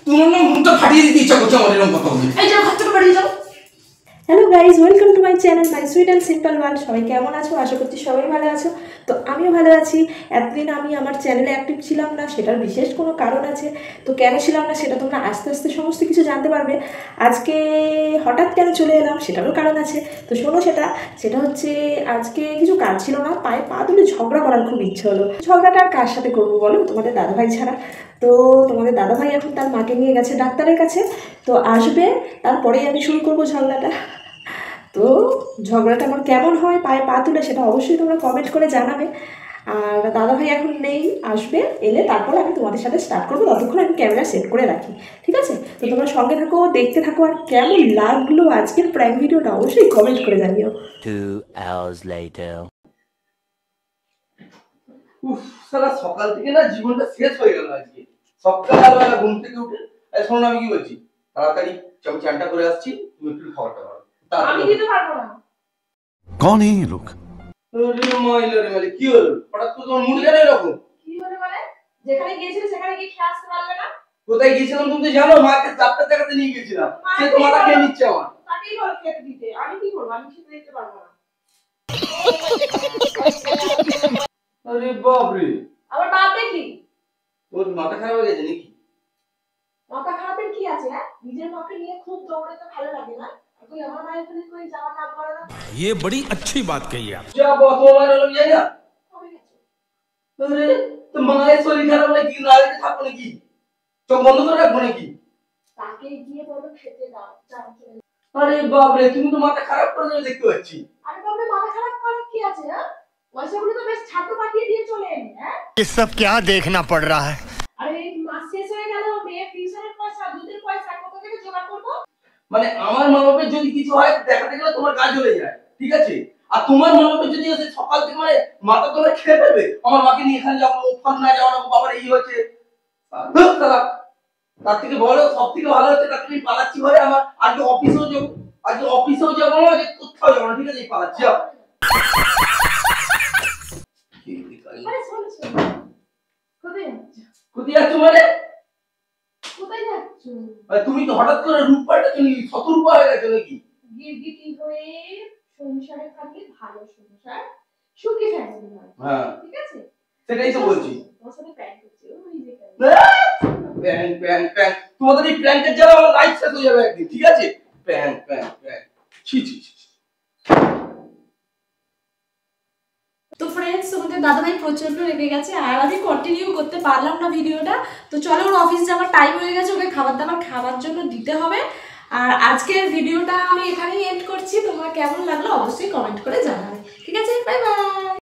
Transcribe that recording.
তোমার না মুখটা ফাটিয়ে দিতে ইচ্ছা করছে আমার এরকম কথা বলে। এই যাও ঘর থেকে বাড়ি যাও। Hello guys, welcome to my channel my sweet and simple world. সবাই কেমন আছো? আশা করছি সবাই ভালো আছো। তো আমিও ভালো আছি। এতদিন আমি আমার চ্যানেলে অ্যাক্টিভ ছিলাম না, সেটার বিশেষ কোনো কারণ আছে। তো কেন ছিলাম না সেটা তোমরা আস্তে আস্তে সমস্ত কিছু জানতে পারবে। আজকে হঠাৎ কেন চলে এলাম সেটারও কারণ আছে। তো শোনো, সেটা হচ্ছে আজকে কিছু কাজ ছিল না, পায়ে পা তুলে ঝগড়া করার খুব ইচ্ছে হলো। ঝগড়াটা আর কার সাথে করবো বলো, তোমাদের দাদাভাই ছাড়া। তো তোমাদের দাদাভাই এখন তার মাকে নিয়ে গেছে ডাক্তারের কাছে, তো আসবে, তারপরেই আমি শুরু করবো ঝগড়াটা। তো ঝগড়াটা আমার কেমন হয় পায়ে পা তুলে সেটা অবশ্যই তোমরা কমেন্ট করে জানাবে। আর দাদাভাই এখন নেই, আসবে, এলে তারপর আমি তোমাদের সাথে স্টার্ট করবো। ততক্ষণ আমি ক্যামেরা সেট করে রাখি, ঠিক আছে? তো তোমরা সঙ্গে থাকো, দেখতে থাকো। আর কেমন লাগলো আজকের প্র্যাঙ্ক ভিডিওটা অবশ্যই কমেন্ট করে জানিও। 2 hours later. উফ, সারা সকাল থেকে না জীবনটা শেষ হয়ে গেল আজকে। সকালবেলা ঘুম থেকে উঠে শোনো আমি কি বলছি, তাড়াতাড়ি আমি চানটা করে আসছি, তুমি একটু খাবারটা করো। আমি দিতে পারবো না। कौन है ये लोग? রে মাইলে কি হলো? হঠাৎ করে তোমার মুড কেন এরকম? কি হলো মানে? যেখানে গিয়েছিলে সেখানে কি খেয়ে আসতে পারবে না? কোথায় গিয়েছিলাম তুমি তো জানো, মাকে ডাক্তার দেখাতে নিয়ে গিয়েছিলাম। সে তো মাথা খেয়ে নিচ্ছে আমার। তাকেই বলো খেতে দিতে, আমি কি করবো? আমি সেটা দিতে পারবো না। আরে বাপ রে, আবার বাপ দেখি তোর মাথা খারাপ হয়ে গেছে নাকি? মাথা খারাপের কি আছে? হ্যাঁ, নিজের মাকে নিয়ে খুব দৌড়াতে ভালো লাগে না? তুই আমার মায়ের কাছে কই যাওয়ার নাম করে না? ये बड़ी अच्छी बात कही आप। যা বস তোমার হলো যাই না। কবে গেছো? আরে তো মায়ের শরীর খারাপ নাকি, না রেখে থাকবো নাকি? চোখ বন্ধ করে রাখবো নাকি? তাকে গিয়ে বলো খেতে দাও, যাও চলে যাও। আরে বাপ রে, তুমি তো মাথা খারাপ করে দেবে দেখতে পাচ্ছি। আরে বাবা, মাথা খারাপ করার কি আছে? হ্যাঁ, পয়সাগুলো তো বেশ ছাত্র পাঠিয়ে দিয়ে চলে এলি। হ্যাঁ, ये सब क्या देखना पड़ रहा है? আরে মাস শেষ হয়ে গেল, মেয়ের টিউশনের পয়সা, দুধের পয়সা কোথা থেকে জোগাড় করবো? মানে আমার মা বাবার যদি কিছু হয় দেখাতে গেলে তোমার গা জ্বলে যায়, ঠিক আছে? আর তোমার মা বাবার যদি এসে সকাল থেকে মানে মাথা তোলা খেয়ে ফেলবে, আমার মাকে নিয়ে এখানে যাবো, ওখানে না যাবো না, বাবার এই হচ্ছে তার থেকে বলো সব থেকে ভালো হচ্ছে তাকে আমি পালাচ্ছি ঘরে। আমার আজকে অফিসেও যাবো, না, আজকে কোথাও যাবো না, ঠিক আছে? পালাচ্ছি। যাও আরে শোনো, কোথায় যাচ্ছ? কোথায় যাচ্ছ মানে? কোথায় যাচ্ছ? তুমি তো হঠাৎ করে রূপ পাল্টাচ্ছ নাকি? শতরূপা হয়ে গেছো নাকি? গিরগিটি হয়ে সংসারে থাকলে ভালো সংসার সুখী ফ্যামিলি হয়। হ্যাঁ, ঠিক আছে? সেটাই তো বলছি। তোমার সাথে প্র্যাঙ্ক করছি, ওই যে প্যান তোমাদের এই প্ল্যানটার জ্বালা আমার লাইফ শেষ হয়ে যাবে একদিন, ঠিক আছে? প্যান ছি ছি ছি। তো ফ্রেন্ডস, তোমাদের দাদাভাই প্রচন্ড রেগে গেছে আর আমি কন্টিনিউ করতে পারলাম না ভিডিওটা। তো চলো, ওর অফিস যাওয়ার টাইম হয়ে গেছে, ওকে খাবার দাবার খাওয়ার জন্য দিতে হবে। আর আজকের ভিডিওটা আমি এখানেই এন্ড করছি। তোমরা কেমন লাগলো অবশ্যই কমেন্ট করে জানাবে, ঠিক আছে? Bye bye.